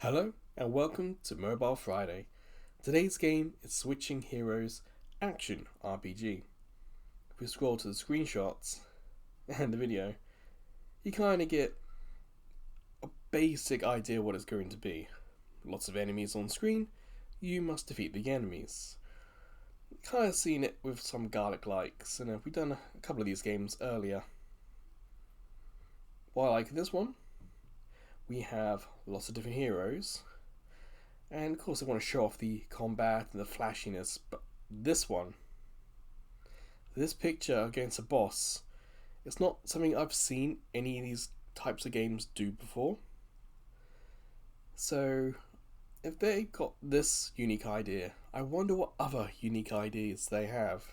Hello and welcome to Mobile Friday. Today's game is Switching Heroes Action RPG. If we scroll to the screenshots and the video, you kind of get a basic idea what it's going to be. Lots of enemies on screen, you must defeat the enemies. Kind of seen it with some garlic likes, and we've done a couple of these games earlier. What I like in this one, we have lots of different heroes, and of course I want to show off the combat and the flashiness, but this picture against a boss, it's not something I've seen any of these types of games do before. So if they got this unique idea, I wonder what other unique ideas they have.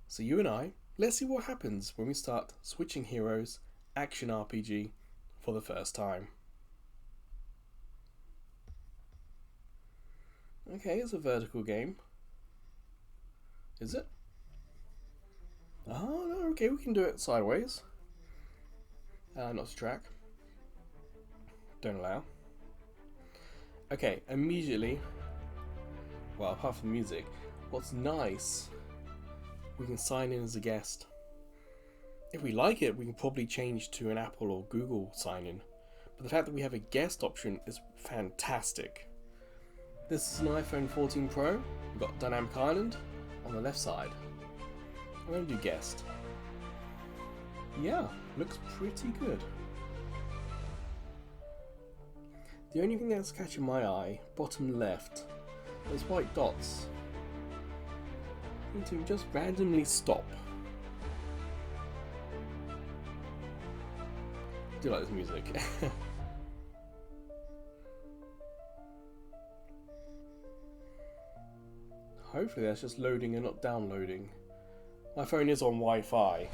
So you and I, let's see what happens when we start Switching Heroes Action RPG for the first time. Okay, it's a vertical game. Is it? Oh no, okay, we can do it sideways. Not to track. Don't allow. Okay, immediately, well, apart from the music, what's nice, we can sign in as a guest. If we like it, we can probably change to an Apple or Google sign-in. But the fact that we have a guest option is fantastic. This is an iPhone 14 Pro. We've got Dynamic Island on the left side. I'm going to do guest. Yeah, looks pretty good. The only thing that's catching my eye, bottom left, those white dots. I need to just randomly stop. I do like this music. Hopefully that's just loading and not downloading. My phone is on Wi-Fi.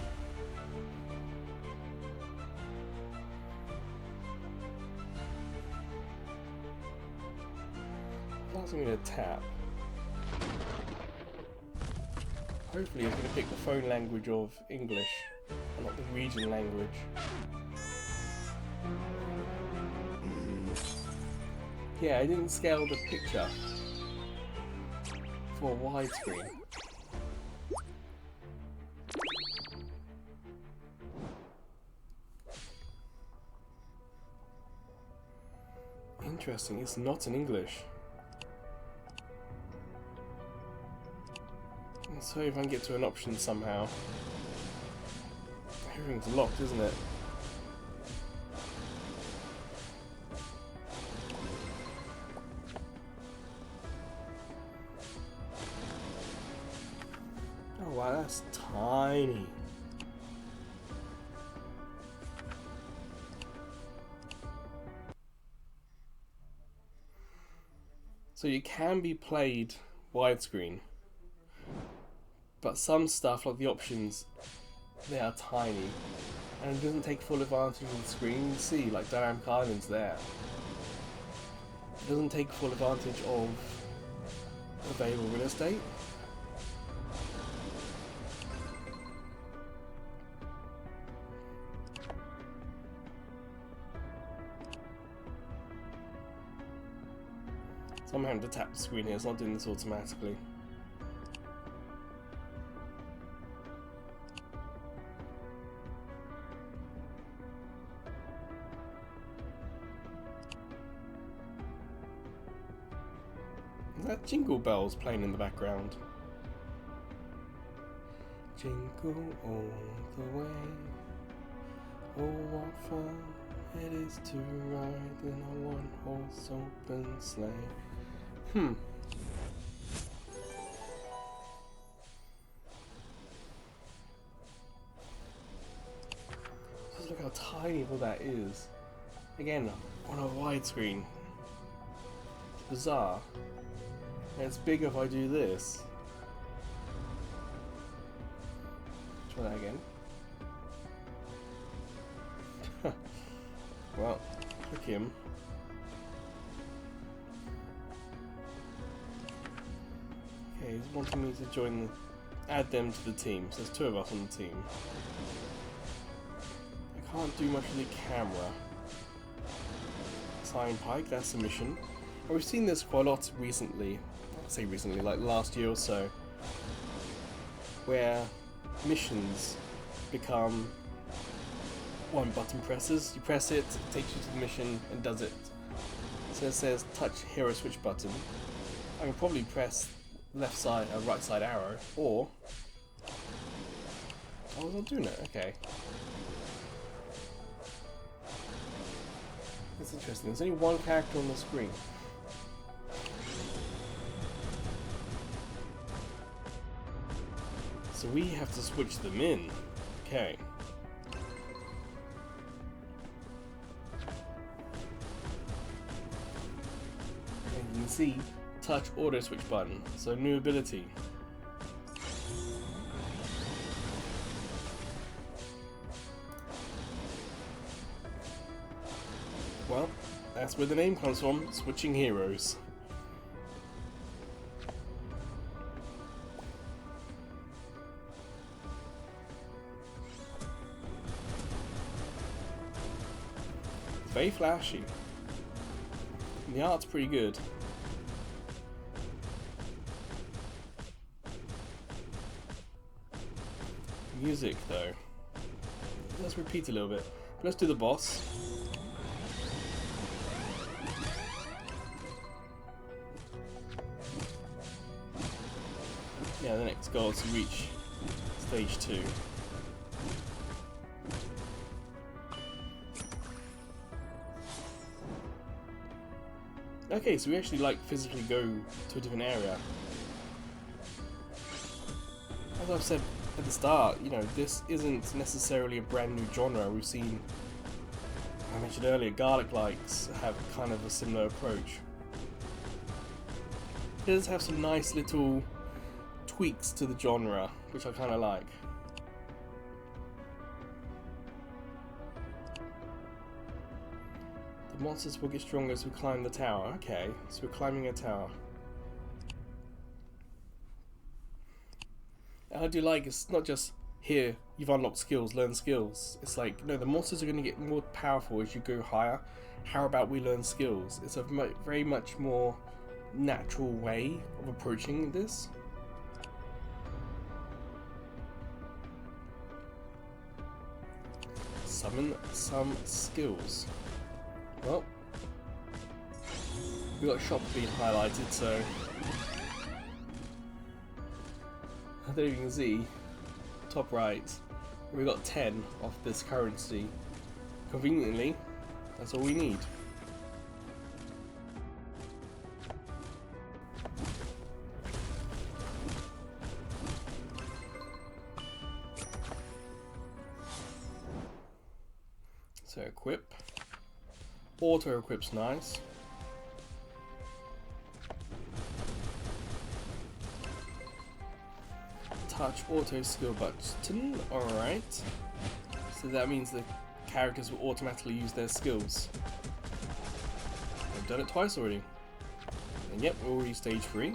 That's I'm going to tap. Hopefully it's going to pick the phone language of English and not the region language. Yeah, I didn't scale the picture for widescreen. Interesting, it's not in English. So if I can get to an option somehow. Everything's locked, isn't it? Oh wow, that's tiny. So you can be played widescreen, but some stuff like the options, they are tiny and it doesn't take full advantage of the screen. You see like Dynamic Island's there. It doesn't take full advantage of available real estate. So I'm having to tap the screen here, it's not doing this automatically. Is that Jingle Bells playing in the background? Jingle all the way, oh what fun it is to ride in a one-horse open sleigh. Just look how tiny all that is. Again, on a widescreen. It's bizarre. And it's bigger if I do this. Try that again. Well, click him. Okay, he's wanting me to join add them to the team. So there's two of us on the team. I can't do much with the camera. Sign Pike, that's a mission. And we've seen this quite a lot recently, I say recently, like last year or so, where missions become one button presses. You press it, it takes you to the mission and does it. So it says touch hero switch button. I can probably press left side, right side arrow, or... Oh, I was not doing it, okay. That's interesting. There's only one character on the screen. So we have to switch them in. Okay. And you can see touch auto switch button. So new ability. Well, that's where the name comes from, switching heroes. It's very flashy. And the art's pretty good. Music though. Let's repeat a little bit. Let's do the boss. Yeah, the next goal is to reach stage 2. Okay, so we actually like physically go to a different area. As I've said at the start, you know, this isn't necessarily a brand new genre. We've seen, I mentioned earlier, Garlic Likes have kind of a similar approach. It does have some nice little tweaks to the genre, which I kind of like. The monsters will get stronger as we climb the tower. Okay, so we're climbing a tower. And I do like it's not just here you've unlocked skills, learn skills. It's like, no, the monsters are going to get more powerful as you go higher. How about we learn skills? It's a very much more natural way of approaching this. Summon some skills. Well, we got shop being highlighted, so there you can see, top right, we got 10 of this currency. Conveniently, that's all we need. So equip. Auto equip's nice. Touch auto skill button, alright. So that means the characters will automatically use their skills. I've done it twice already. And yep, we're already stage 3.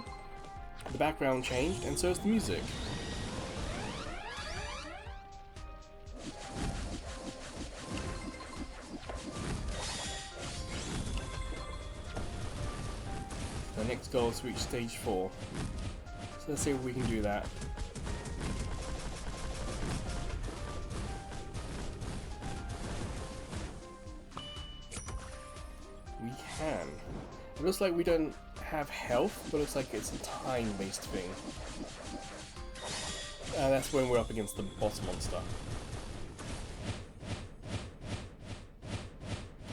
The background changed, and so is the music. The next goal is to reach stage 4. So let's see if we can do that. We can. It looks like we don't have health, but it looks like it's a time-based thing. That's when we're up against the boss monster.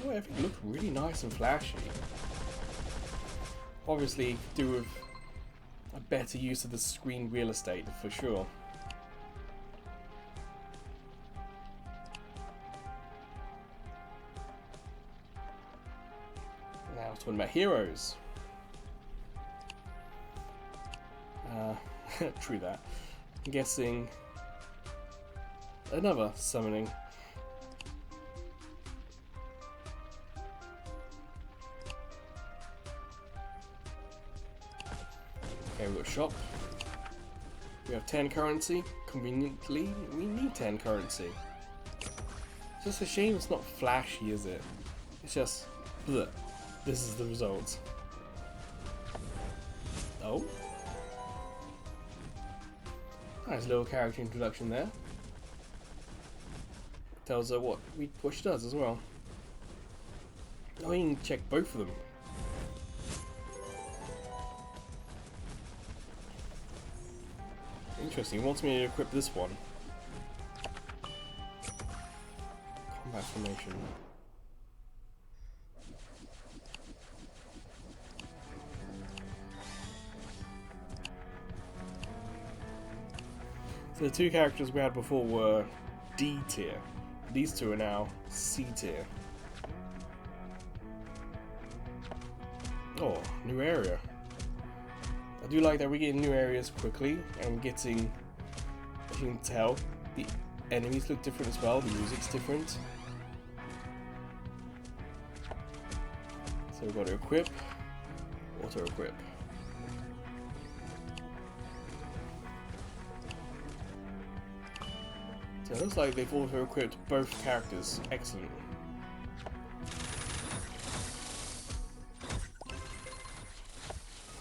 Oh, everything looks really nice and flashy. Obviously, do with a better use of the screen real estate for sure. Now we're talking about heroes. True that. I'm guessing another summoning. Okay, we've got a shop. We have 10 currency. Conveniently, we need 10 currency. It's just a shame it's not flashy, is it? It's just bleh. this is the result. Oh. Nice little character introduction there. Tells her what she does as well. Oh, you can check both of them. Interesting, he wants me to equip this one. Combat formation. So the two characters we had before were D tier. These two are now C tier. Oh, new area. I do like that we're getting new areas quickly, and we're getting, as you can tell, the enemies look different as well, the music's different. So we've got to equip, auto equip. So it looks like they've auto equipped both characters. Excellent.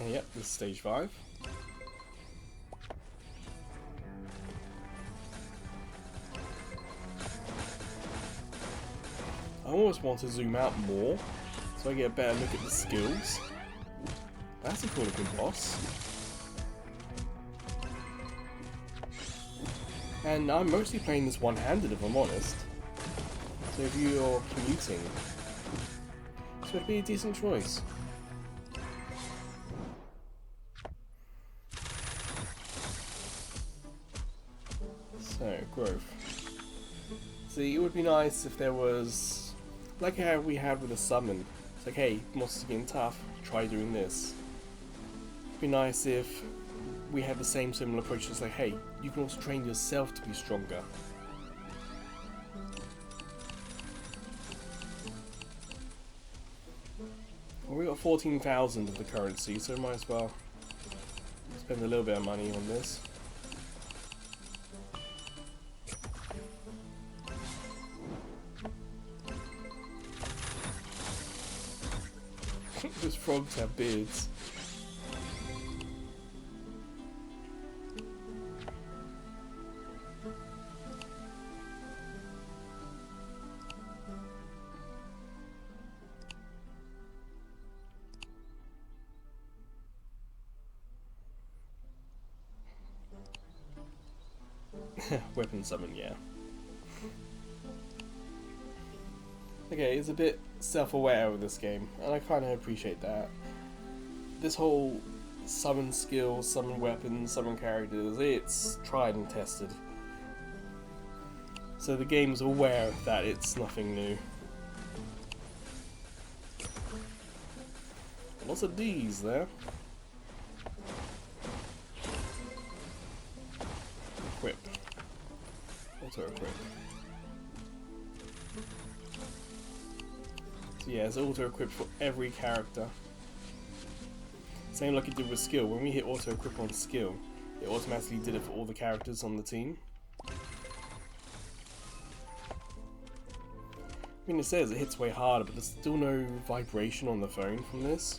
And yep, this is stage 5. I almost want to zoom out more so I get a better look at the skills. That's a cool looking boss. And I'm mostly playing this one-handed if I'm honest. So if you're commuting, this would be a decent choice. So, growth. See, it would be nice if there was, like how we had with a summon. It's like, hey, monsters are getting tough, try doing this. It'd be nice if we had the same similar approach. It's like, hey, you can also train yourself to be stronger. Well, we got 14,000 of the currency, so might as well spend a little bit of money on this. Those frogs have beards. Weapon summon, yeah. Okay, it's a bit self-aware with this game, and I kind of appreciate that. This whole summon skills, summon weapons, summon characters, it's tried and tested. So the game's aware that it's nothing new. Lots of D's there. Equip. Auto equip. So yeah, it's auto equipped for every character. Same like it did with skill. When we hit auto equip on skill, it automatically did it for all the characters on the team. I mean, it says it hits way harder, but there's still no vibration on the phone from this.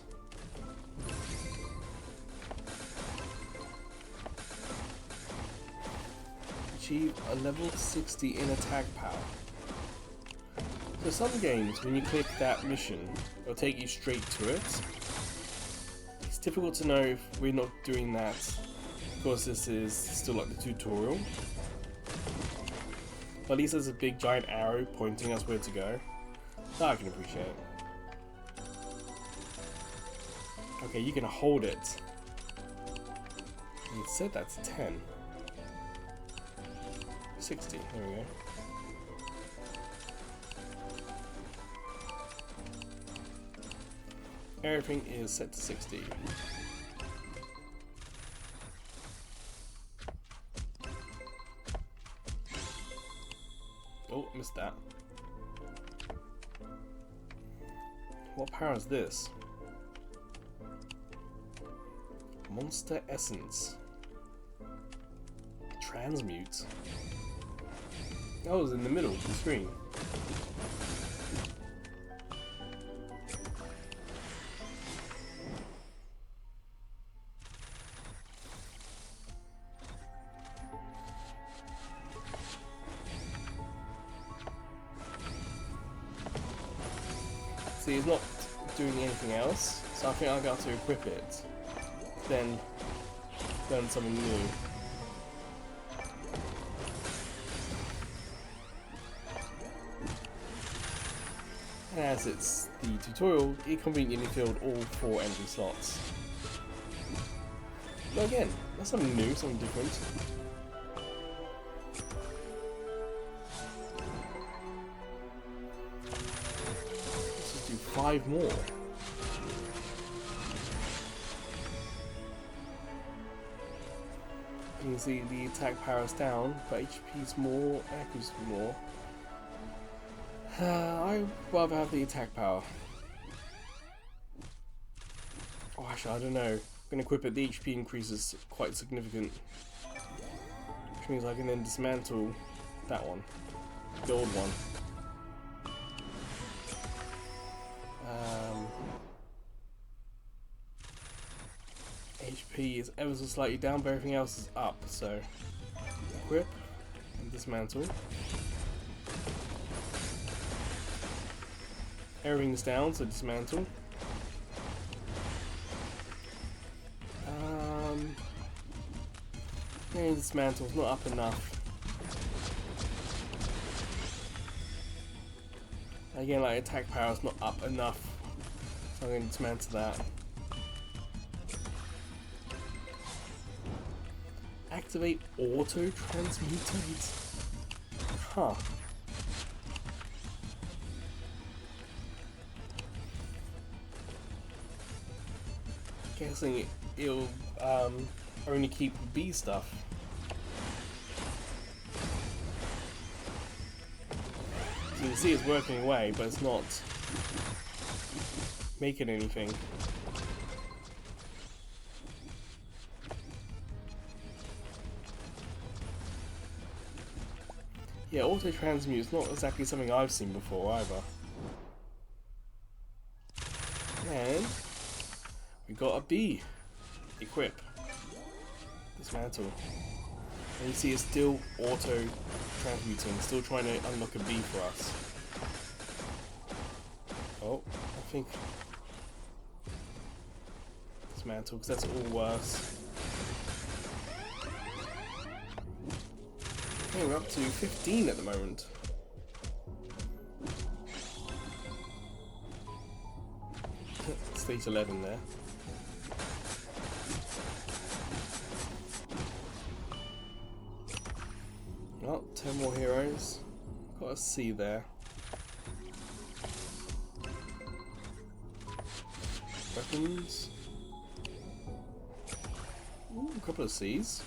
Achieve a level 60 in attack power. So some games, when you click that mission, it'll take you straight to it. It's difficult to know if we're not doing that because this is still like the tutorial. But at least there's a big giant arrow pointing us where to go. That I can appreciate. Okay, you can hold it. It said that's 10. 60, there we go. Everything is set to 60. Oh, missed that. What power is this? Monster Essence. Transmute. That was in the middle of the screen. See, it's not doing anything else, so I think I'll have to equip it, then learn something new. As it's the tutorial, it conveniently filled all 4 empty slots. But again, that's something new, something different. Let's just do 5 more. You can see the attack power is down, but HP's more, accuracy more. I'd rather have the attack power. Oh, actually, I don't know. I'm going to equip it, the HP increase is quite significant. Which means I can then dismantle that one. The old one. HP is ever so slightly down, but everything else is up, so equip and dismantle. Everything's down, so dismantle. And dismantle's not up enough. Again, like attack power's not up enough, so I'm going to dismantle that. Activate auto transmutate. Huh. Guessing it'll only keep B stuff. So you can see it's working away, but it's not making anything. Yeah, auto transmute is not exactly something I've seen before either. And we got a B. Equip. Dismantle. And you see it's still auto transmuting, still trying to unlock a B for us. Oh, I think dismantle, because that's all worse. Okay, we're up to 15 at the moment. Stage 11 there. Well, 10 more heroes. Got a C there. Weapons. Ooh, a couple of C's.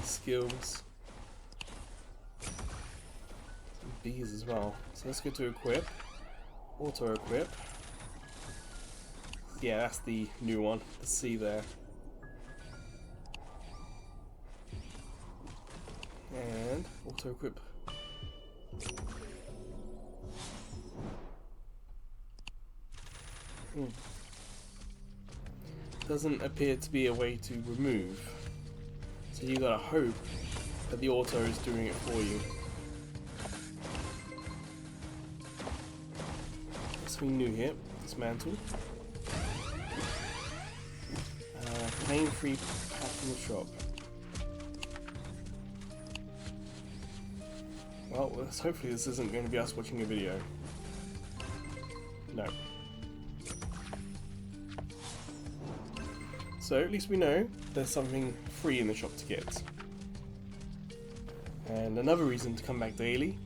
Skills. Some B's as well. So let's go to equip. Auto equip. Yeah, that's the new one. The C there. And auto equip. Doesn't appear to be a way to remove. So you gotta hope that the auto is doing it for you. Something new here. Dismantle. Claim free pack from the shop. Well, hopefully this isn't going to be us watching a video. No. So at least we know there's something free in the shop to get. And another reason to come back daily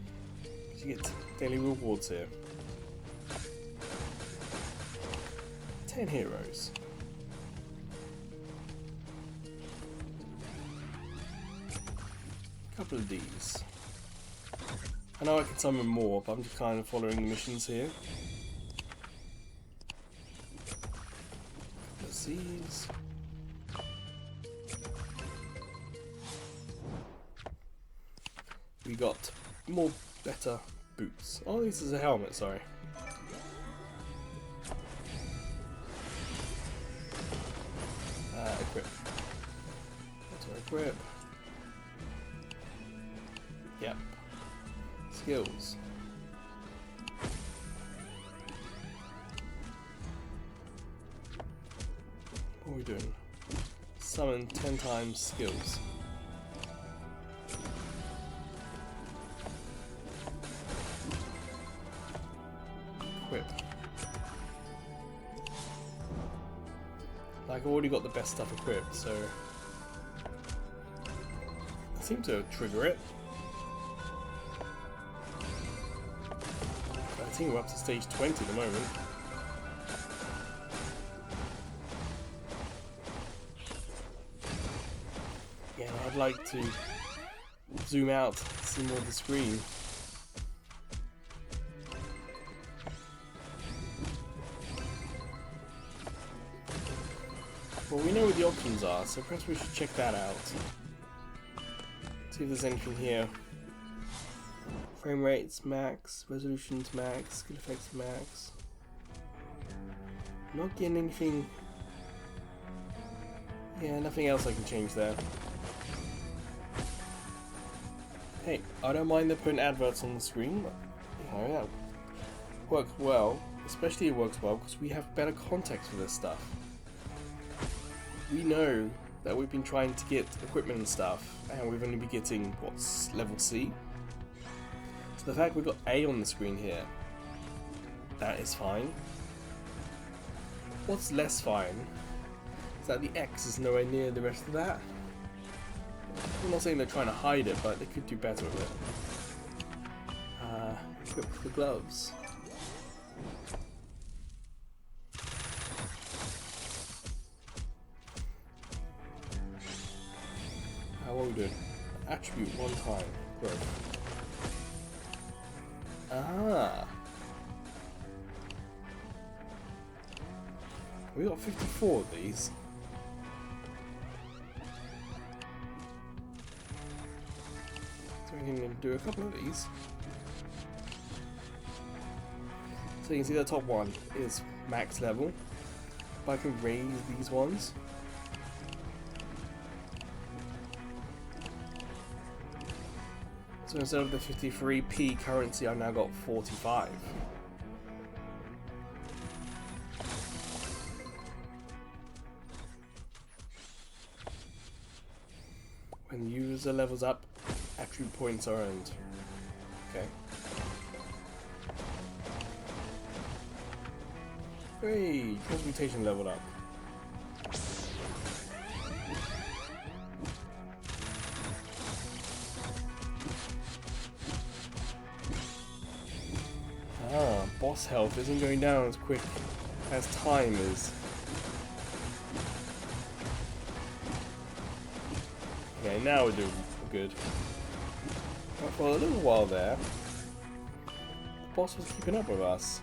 is you get daily rewards here. 10 heroes. A couple of Ds. I know I can summon more, but I'm just kind of following the missions here. Couple of C's. We got more better boots. Oh, this is a helmet, sorry. Equip. Auto equip. Yep. Skills. What are we doing? Summon 10 times skills. Equip. Like, I've already got the best stuff equipped, so I seem to trigger it. I think we're up to stage 20 at the moment. Yeah, I'd like to zoom out, see more of the screen. Well, we know what the options are, so perhaps we should check that out. See if there's anything here. Frame rates max, resolutions max, skill effects max. Not getting anything. Yeah, nothing else I can change there. Hey, I don't mind them putting adverts on the screen, but you know, that works well. Especially it works well because we have better context for this stuff. We know that we've been trying to get equipment and stuff, and we've only been getting, what's level C? So the fact we've got A on the screen here, that is fine. What's less fine is that the X is nowhere near the rest of that. I'm not saying they're trying to hide it, but they could do better with it. Equip the gloves. What are we doing? Attribute one time. Growth. Ah. We got 54 of these. So we can do a couple of these. So you can see the top one is max level. But I can raise these ones. So instead of the 53p currency, I've now got 45. When the user levels up, attribute points are earned. Okay. Hey, transmutation leveled up. Boss health isn't going down as quick as time is. Okay, now we're doing good. But for a little while there, the boss was keeping up with us.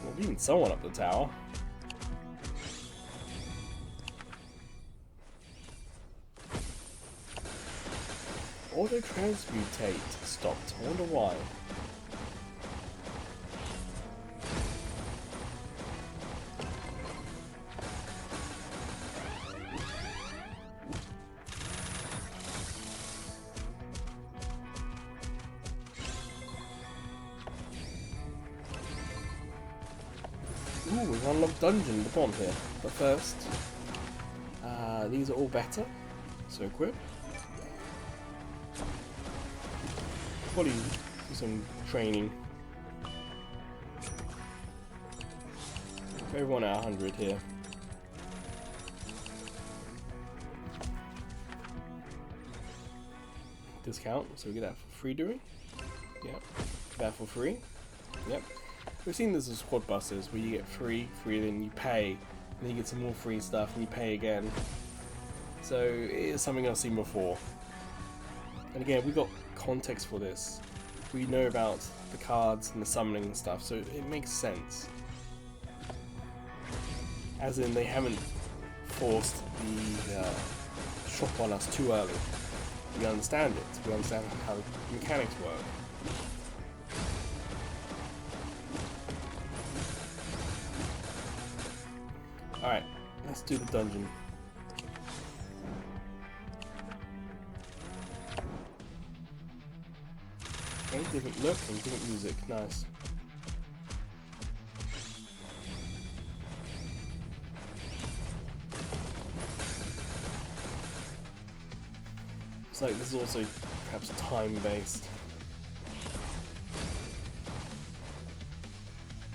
We're beating someone up the tower. Auto transmutate stopped. I wonder why. Ooh, we've unlocked dungeon at the bottom here. But first, these are all better. So equip. Probably do some training. Everyone at 100 here. Discount, so we get that for free doing. Yep. That for free. Yep. We've seen this as squad busters where you get free, then you pay, and then you get some more free stuff and you pay again. So it is something I've seen before. And again, we got context for this. We know about the cards and the summoning and stuff, so it makes sense. As in, they haven't forced the shop on us too early. We understand it. We understand how the mechanics work. Alright, let's do the dungeon. Okay, different look and different music. Nice. It's like this is also perhaps time-based.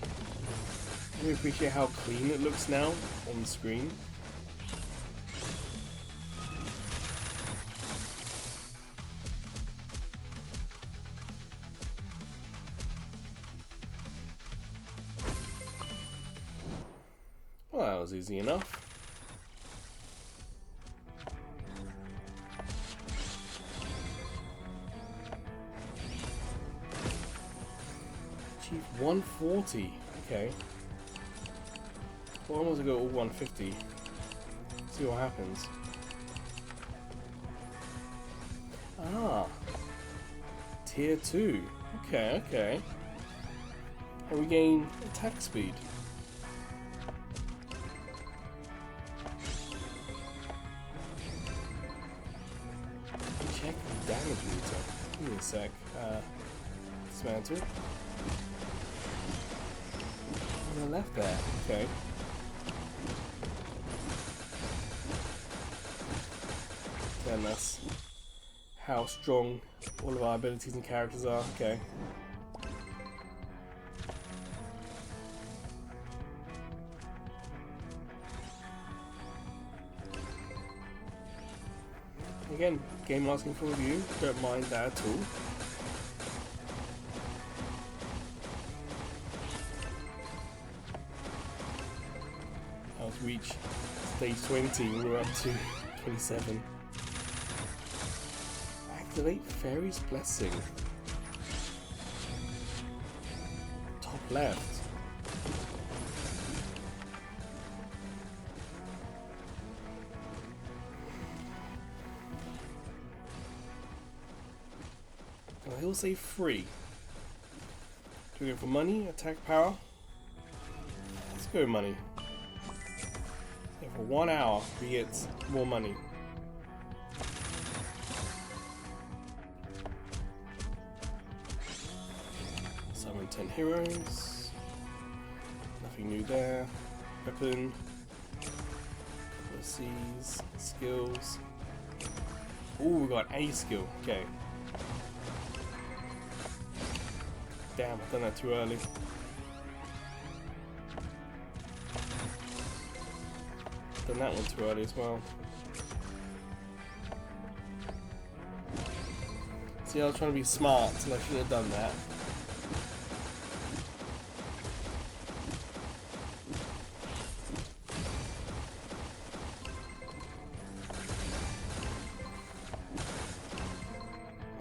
I really appreciate how clean it looks now on the screen. Well, that was easy enough. Achieve 140. Okay. Well, I want to go all 150. See what happens. Ah. Tier 2. Okay, okay. And we gain attack speed. Check the damage meter. Give me a sec. Dismantle. On the left there. Okay. And that's how strong all of our abilities and characters are. Okay. Again, game asking for review, don't mind that at all. I was reached stage 20, we're up to 27. Activate Fairy's Blessing. Top left. He'll say free. Do we go for money, attack power? Let's go money. Yeah, for 1 hour we get more money. Summon 10 heroes. Nothing new there. Weapon. Couple of C's. Skills. Oh, we got a skill. Okay. Damn, I've done that too early. Done that one too early as well. See, I was trying to be smart, and I should have done that.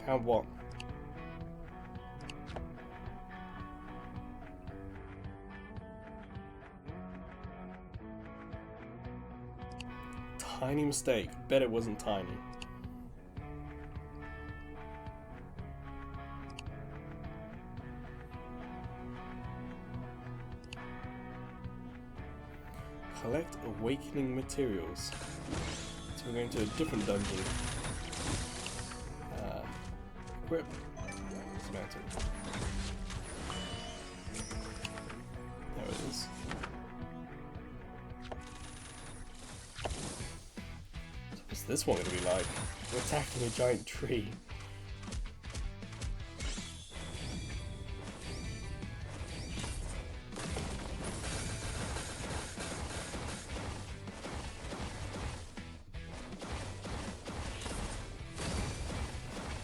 How what? Tiny mistake. Bet it wasn't tiny. Collect awakening materials. So we're going to a different dungeon. Equip. Dismantle. There it is. What's this one going to be like? We're attacking a giant tree.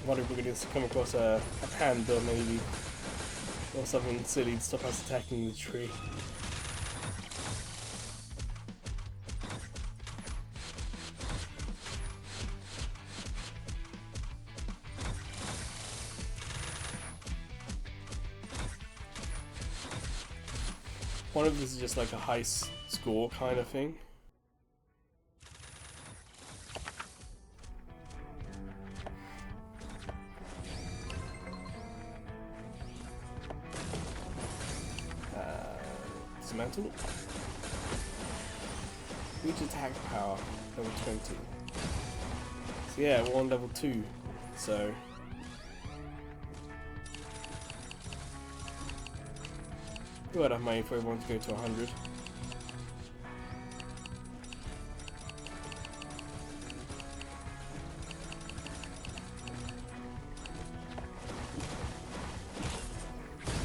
I wonder if we're going to come across a panda maybe, or something silly to stop us attacking the tree. One of this is just like a high score kind of thing. Dismantle. Reach attack power, level 20. So yeah, we're on level 2, so We would have money for everyone to go to 100.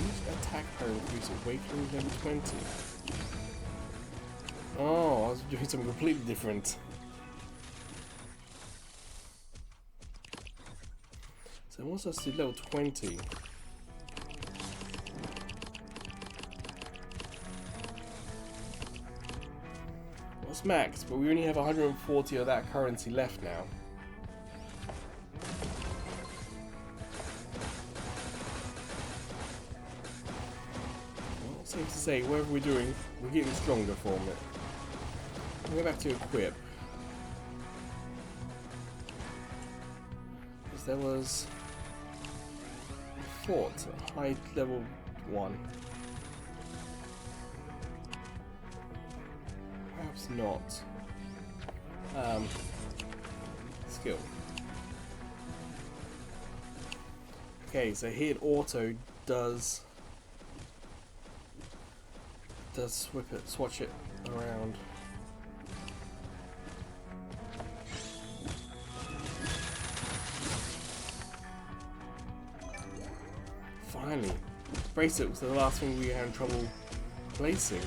Use attack power increase awakening level 20. Oh, I was doing something completely different. So it wants us to level 20. What's max? But we only have 140 of that currency left now. Well, safe to say, whatever we're doing, we're getting stronger from it. We'll go back to equip. Because there was a fort at high level 1. Perhaps not. Skill. Okay, so here auto does swatch it around. Finally, bracelet was the last thing we had trouble placing.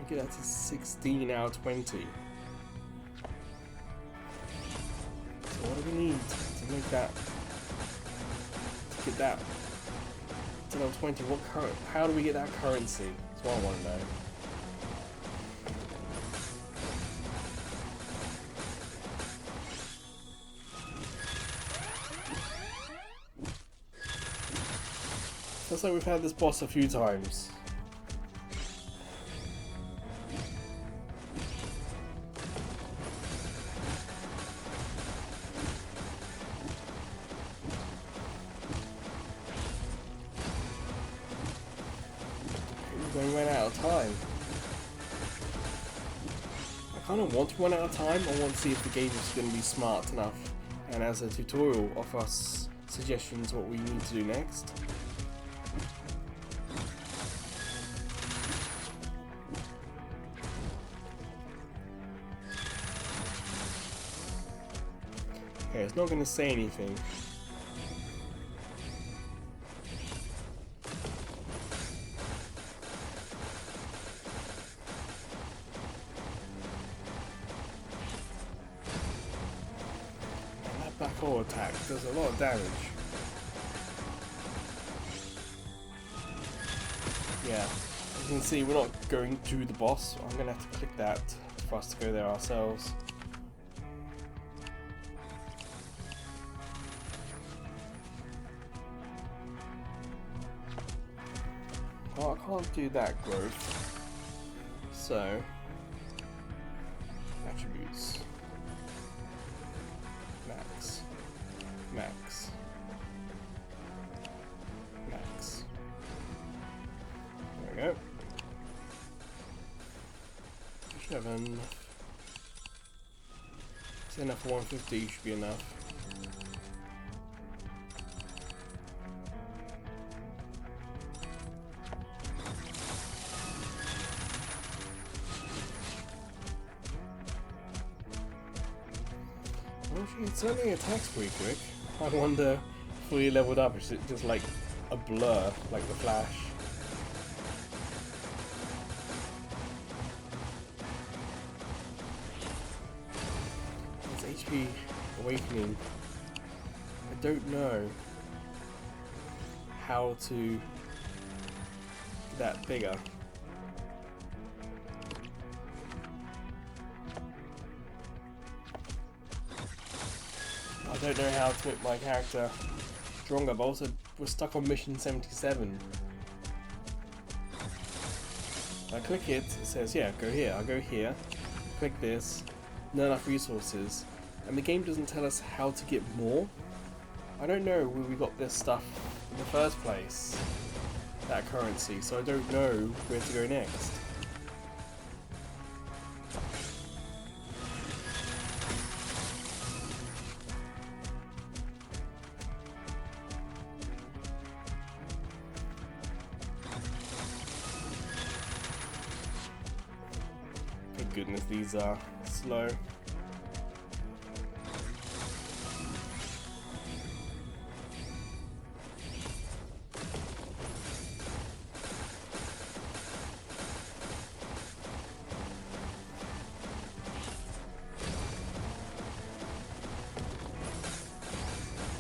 Get that to 16 out of 20. So what do we need to make that? To get that to level 20? How do we get that currency? That's what I want to know. Looks like we've had this boss a few times. We ran out of time. I kind of want to run out of time. I want to see if the game is going to be smart enough, and as a tutorial, offer us suggestions what we need to do next. Okay, it's not going to say anything. Back-roll attack does a lot of damage. Yeah, as you can see, we're not going to the boss. I'm going to have to click that for us to go there ourselves. Well, I can't do that growth. So, attributes. Max. There we go. Should have enough. It's enough for 150, should be enough. Well, she certainly attacks pretty quick. I wonder, fully leveled up, is it just like a blur, like the Flash? It's HP awakening. I don't know how to get that bigger. I don't know how to make my character stronger, but also we're stuck on mission 77. I click it, it says, yeah, go here. I go here, click this, not enough resources, and the game doesn't tell us how to get more. I don't know where we got this stuff in the first place, that currency, so I don't know where to go next. Thank goodness these are slow.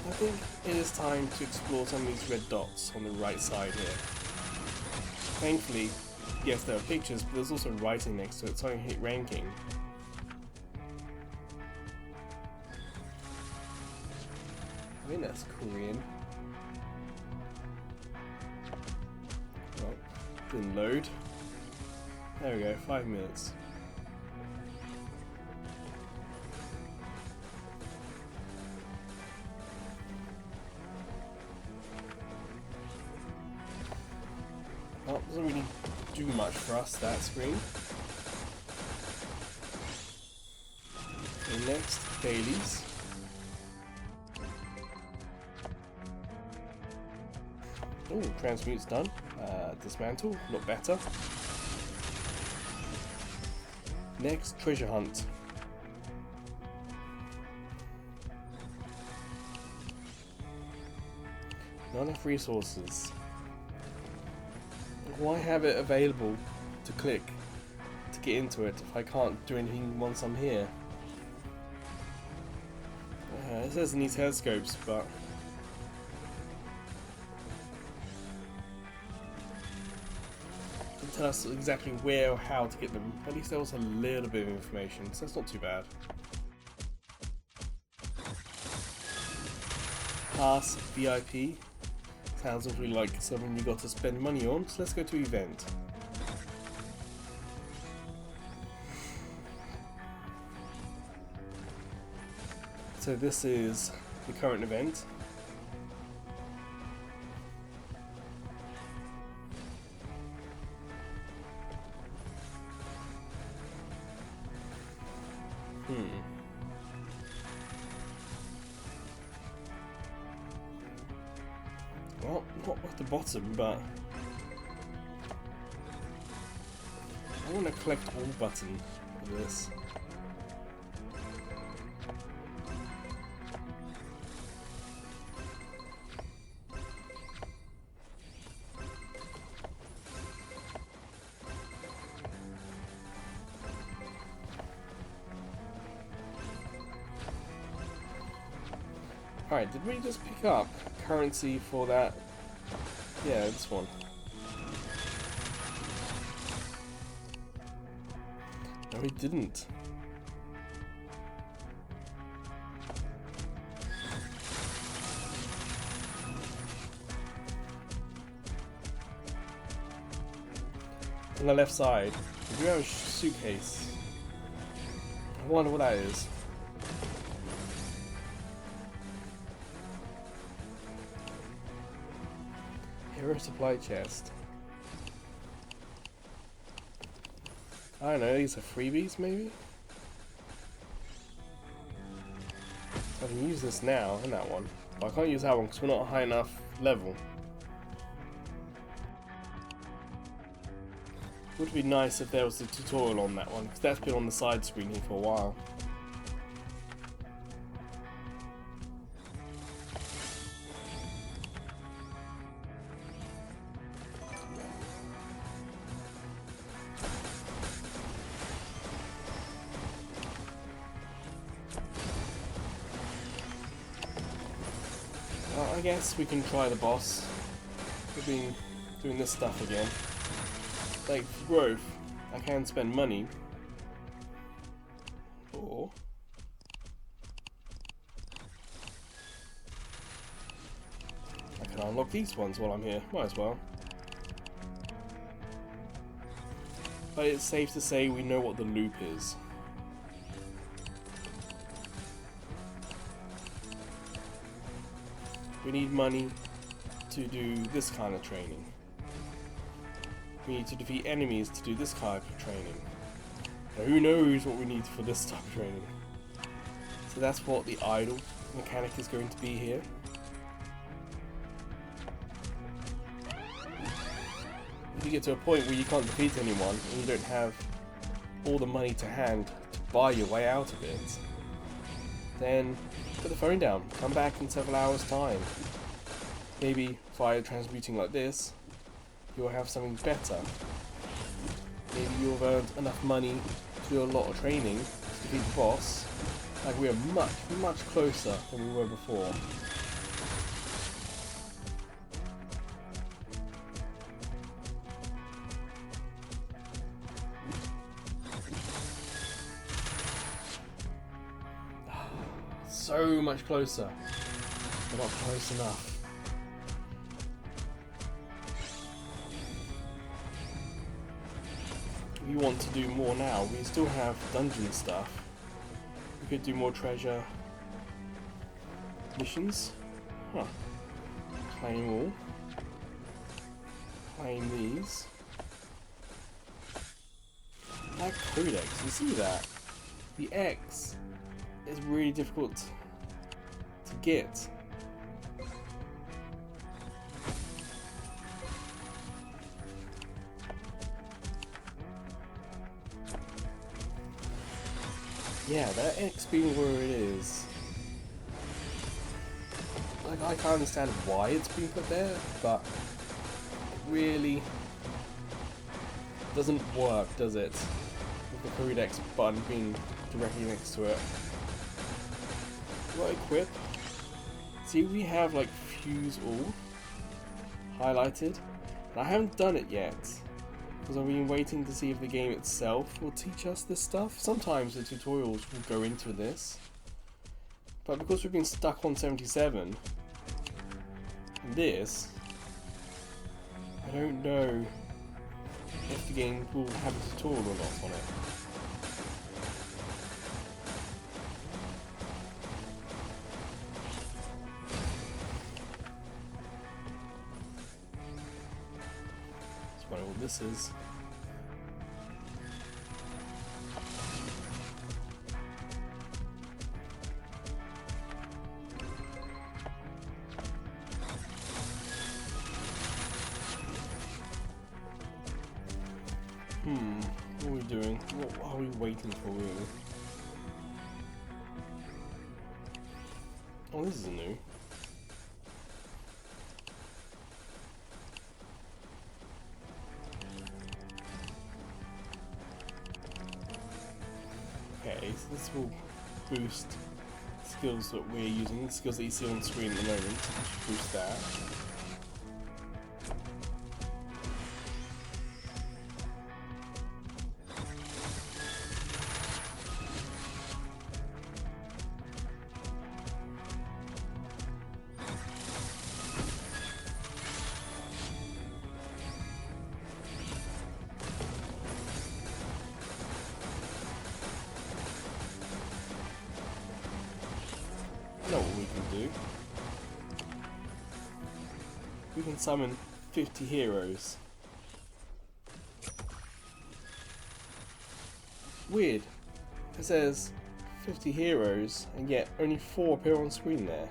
I think it is time to explore some of these red dots on the right side here. Thankfully, yes, there are pictures, but there's also writing next to it, so I can hit ranking. I think that's Korean. Oh, didn't load. There we go, 5 minutes. Well, doesn't really do much for us, that screen. Okay, next, dailies. Oh, transmute's done. Dismantle, look better. Next, treasure hunt. Not enough resources. Why have it available to click to get into it if I can't do anything once I'm here? It says it needs telescopes, but it doesn't tell us exactly where or how to get them. At least there was a little bit of information, so that's not too bad. Pass VIP. Sounds awfully like something you got to spend money on, so let's go to event. So this is the current event. Well, not at the bottom, but I want to collect all button of this. Alright, did we just pick up currency for that? Yeah, this one. No, we didn't. On the left side, we do have a suitcase. I wonder what that is. Hero supply chest. I don't know, these are freebies maybe? I can use this now and that one. But I can't use that one because we're not a high enough level. Would be nice if there was a tutorial on that one, because that's been on the side screen here for a while. Well, I guess we can try the boss. We've been doing this stuff again. Like, for growth, I can spend money, or I can unlock these ones while I'm here, might as well. But it's safe to say we know what the loop is. We need money to do this kind of training. We need to defeat enemies to do this type of training. Now, who knows what we need for this type of training? So that's what the idle mechanic is going to be here. If you get to a point where you can't defeat anyone and you don't have all the money to hand to buy your way out of it, then put the phone down, come back in several hours time. Maybe via transmuting like this, you'll have something better. Maybe you'll have earned enough money to do a lot of training to defeat the boss. Like, we are much, much closer than we were before. So much closer, but not close enough. If you want to do more now, we still have dungeon stuff. We could do more treasure missions. Huh. Claim all. Claim these. That codex, you see that? The X is really difficult to get. Yeah, that X being where it is. Like, I can't understand why it's been put there, but it really doesn't work, does it? With the codex button being directly next to it. What equip? See, we have like fuse all highlighted, and I haven't done it yet because I've been waiting to see if the game itself will teach us this stuff. Sometimes the tutorials will go into this, but because we've been stuck on 77 and this, I don't know if the game will have a tutorial or not on it. What all this is. What are we doing? What are we waiting for really? Oh, this is new. Okay, so this will boost skills that we're using, skills that you see on the screen at the moment. Boost that. Know what we can do. We can summon 50 heroes. Weird. It says 50 heroes, and yet only 4 appear on screen there.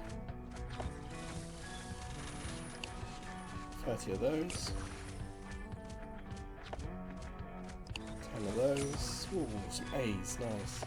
30 of those. 10 of those. Ooh, some A's, nice.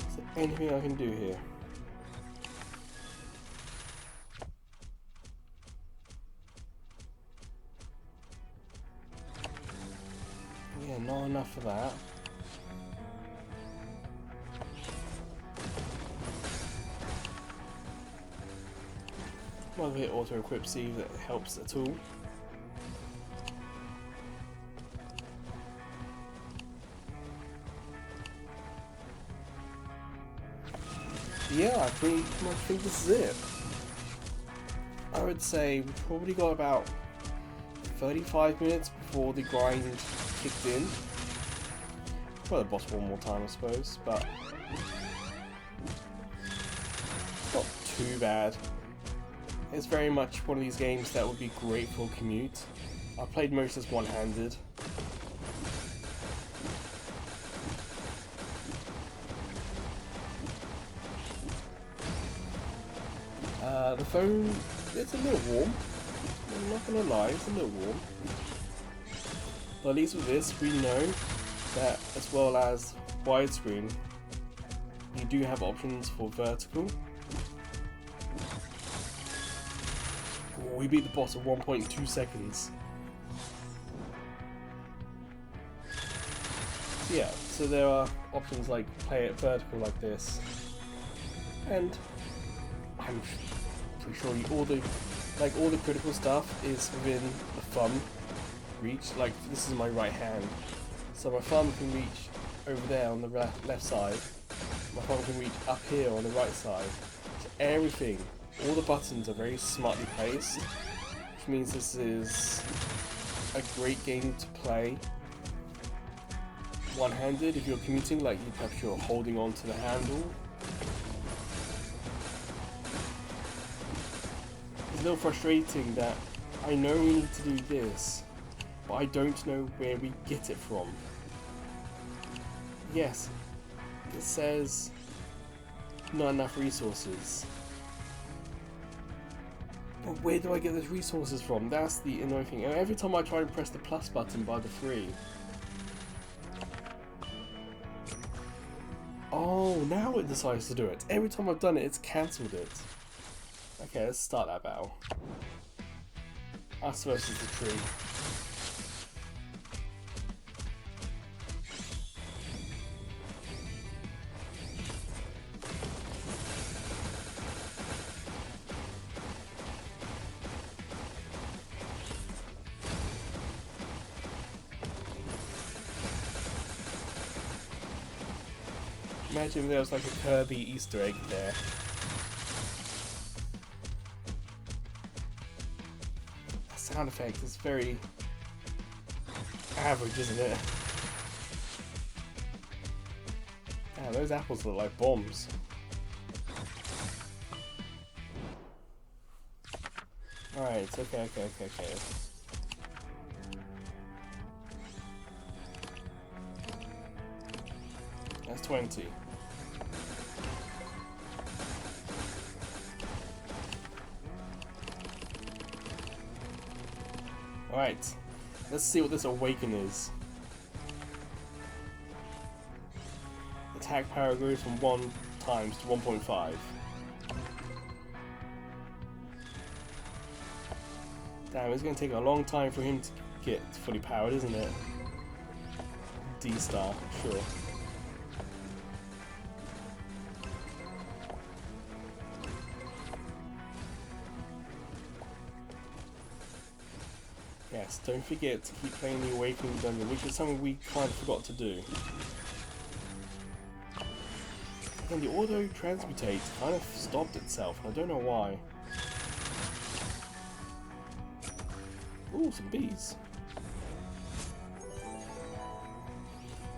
Is there anything I can do here? Yeah, not enough of that. Might have hit auto equip, see if that helps at all. Yeah, I think this is it. I would say we probably got about 35 minutes before the grind kicked in. Try the boss one more time, I suppose, but not too bad. It's very much one of these games that would be great for commute. I played most as one-handed. The phone, it's a little warm. I'm not gonna lie, it's a little warm. But at least with this, we know that as well as widescreen, you do have options for vertical. Ooh, we beat the boss in 1.2 seconds. Yeah, so there are options like play it vertical like this, and I'm pretty sure all the critical stuff is within the thumb reach. Like this is my right hand, so my thumb can reach over there on the left side. My thumb can reach up here on the right side. So everything, all the buttons are very smartly placed, which means this is a great game to play one-handed if you're commuting, like perhaps you're holding on to the handle. It's a little frustrating that I know we need to do this, but I don't know where we get it from. Yes, it says not enough resources. But where do I get those resources from? That's the annoying thing. And every time I try and press the plus button by the 3. Oh, now it decides to do it. Every time I've done it, it's cancelled it. Okay, let's start that battle. Us versus the tree. Imagine there was like a Kirby Easter egg there. That sound effect is very average, isn't it? Yeah, those apples look like bombs. Alright, okay. That's 20. Alright, let's see what this awaken is. Attack power goes from 1 times to 1.5. Damn, it's going to take a long time for him to get fully powered, isn't it? D-star, sure. Yes, don't forget to keep playing the Awakening Dungeon, which is something we kind of forgot to do. And the auto-transmutate kind of stopped itself, and I don't know why. Ooh, some bees.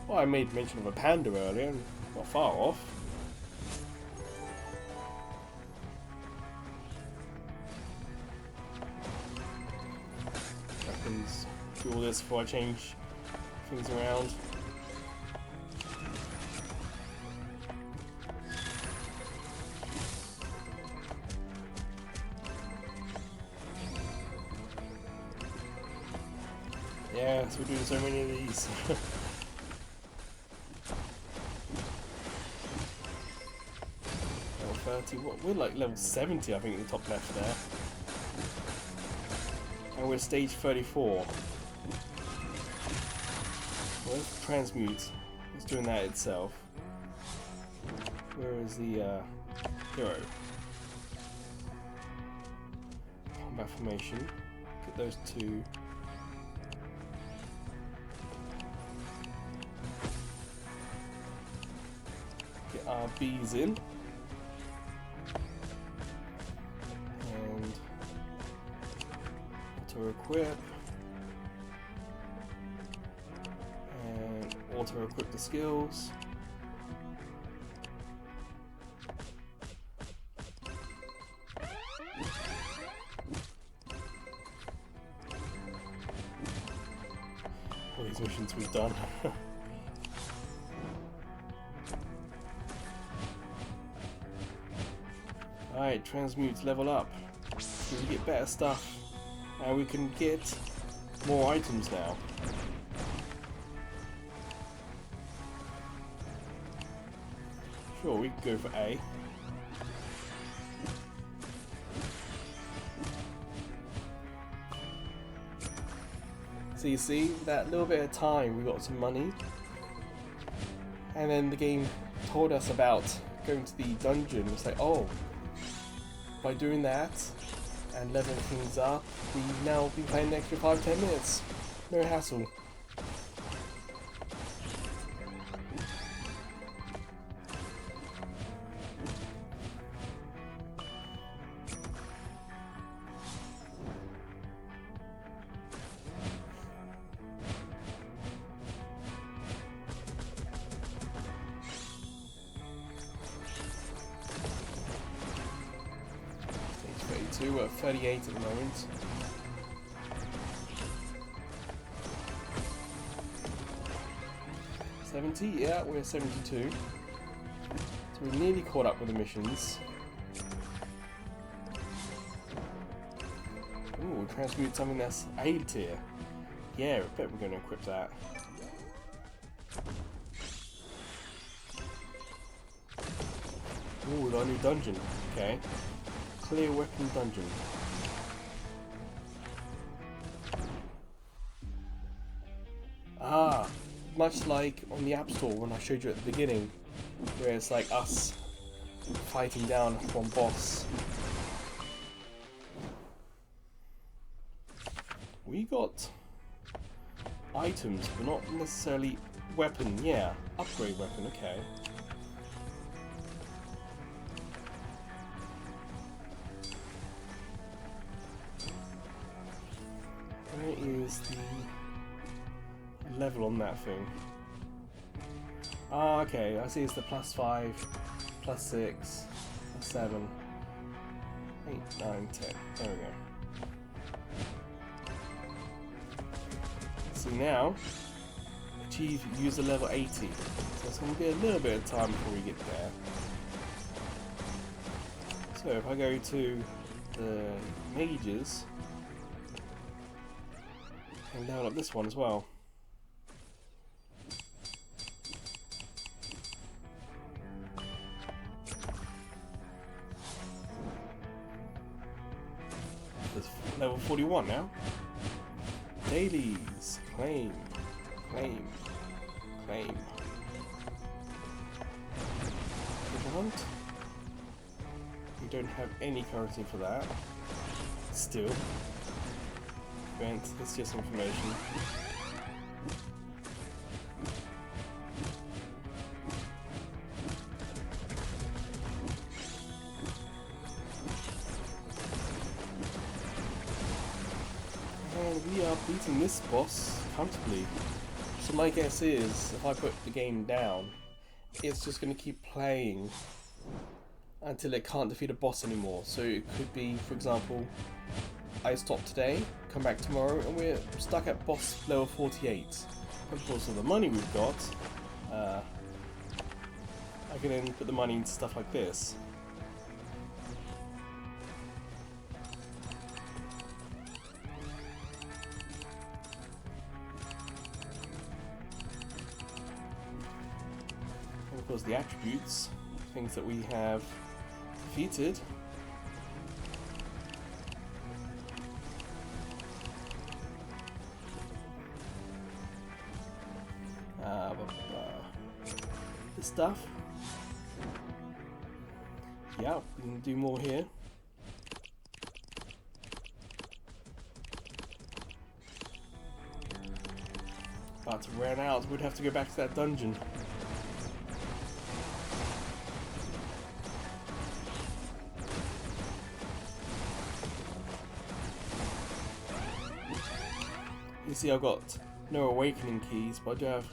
Well, I made mention of a panda earlier, and not far off. Do all this before I change things around. Yes, we're doing so many of these. Level 30, what? We're like level 70, I think, in the top left there. And we're stage 34. Where's the transmute? It's doing that itself. Where is the hero? Combat formation. Get those two. Get our bees in. And auto-equip. Auto-equip the skills. these missions we've done. Alright, transmutes level up. So we get better stuff. And we can get more items now. Sure, we can go for A. So you see, that little bit of time we got some money. And then the game told us about going to the dungeon. It's like, oh, by doing that and leveling things up, we now be playing an extra 5-10 minutes. No hassle. We're at 38 at the moment. $70? Yeah, we're 72. So we're nearly caught up with the missions. Ooh, transmute something that's A tier. Yeah, I bet we're going to equip that. Ooh, we got a new dungeon. Okay. Clear weapon dungeon. Ah, much like on the App Store when I showed you at the beginning, where it's like us fighting down one boss. We got items, but not necessarily weapon. Yeah, upgrade weapon, okay. Where is the level on that thing? Ah, okay, I see it's the +5, +6, +7, 8, 9, 10. There we go. So now, achieve user level 80. So it's going to be a little bit of time before we get there. So if I go to the mages, and level up this one as well. There's level 41 now. Dailies. Claim. Claim. Claim. Treasure hunt. We don't have any currency for that. Still. It's just information. And we are beating this boss comfortably. So my guess is, if I put the game down, it's just going to keep playing until it can't defeat a boss anymore. So it could be, for example, I stop today, come back tomorrow, and we're stuck at boss level 48. Of course, with the money we've got, I can then put the money into stuff like this. And of course, the attributes, things that we have defeated. This stuff. Yeah, we can do more here. But to run out, we'd have to go back to that dungeon. You see, I've got no awakening keys, but I do have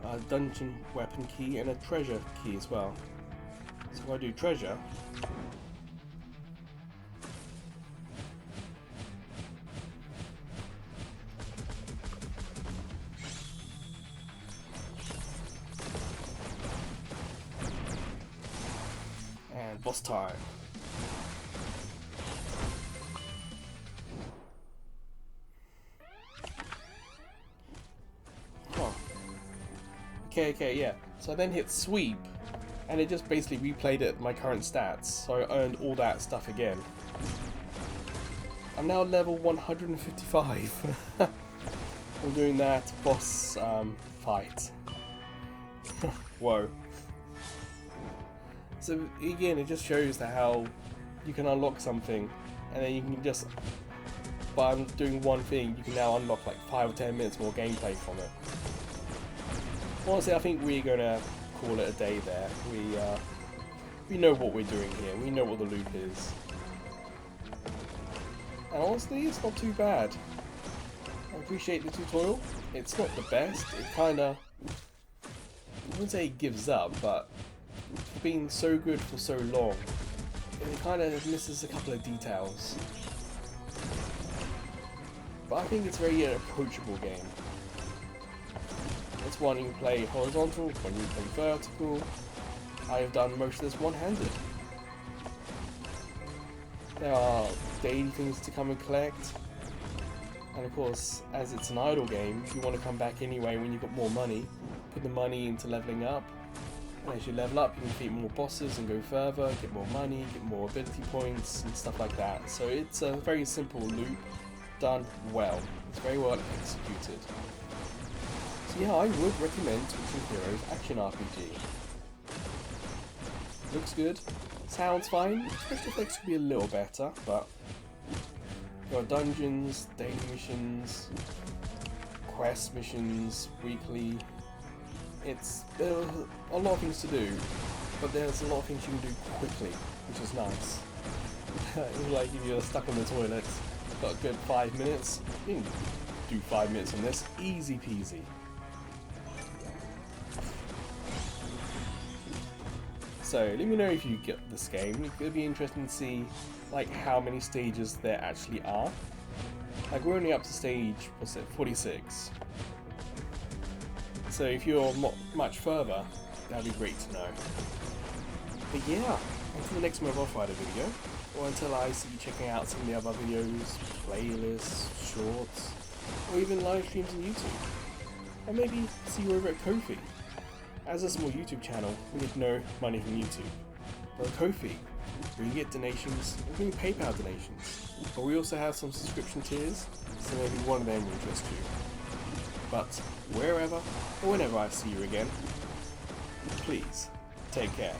a dungeon weapon key and a treasure key as well. So if I do treasure, boss time. Huh. Okay, yeah. So I then hit sweep, and it just basically replayed it at my current stats, so I earned all that stuff again. I'm now level 155. I'm doing that boss fight. Whoa. So again, it just shows that how you can unlock something, and then you can just, by doing one thing, you can now unlock like 5 or 10 minutes more gameplay from it. Honestly, I think we're gonna call it a day there. We know what we're doing here. We know what the loop is, and honestly, it's not too bad. I appreciate the tutorial. It's not the best. It kinda, I wouldn't say it gives up, but for being so good for so long, it kind of misses a couple of details. But I think it's a very approachable game. It's one you can play horizontal, one you can play vertical. I have done most of this one-handed. There are daily things to come and collect. And of course, as it's an idle game, you want to come back anyway when you've got more money. Put the money into leveling up. And as you level up, you can defeat more bosses and go further, get more money, get more ability points and stuff like that. So it's a very simple loop, done well. It's very well executed. So yeah, I would recommend Twitching Heroes Action RPG. Looks good, sounds fine, special effects could be a little better, but there are dungeons, daily missions, quest missions, weekly. There are a lot of things to do, but there's a lot of things you can do quickly, which is nice. Like if you're stuck on the toilet, got a good 5 minutes, you can do 5 minutes on this, easy peasy. So let me know if you get this game. It'll be interesting to see like how many stages there actually are. Like we're only up to stage, what's it, 46. So if you're not much further, that'd be great to know. But yeah, until the next Mobile Fighter video, or until I see you checking out some of the other videos, playlists, shorts, or even live streams on YouTube. Or maybe see you over at Ko-fi. As a small YouTube channel, we get no money from YouTube. But on Ko-fi, we can get donations, including PayPal donations. But we also have some subscription tiers, so maybe one of them will interest you. But wherever or whenever I see you again, please take care.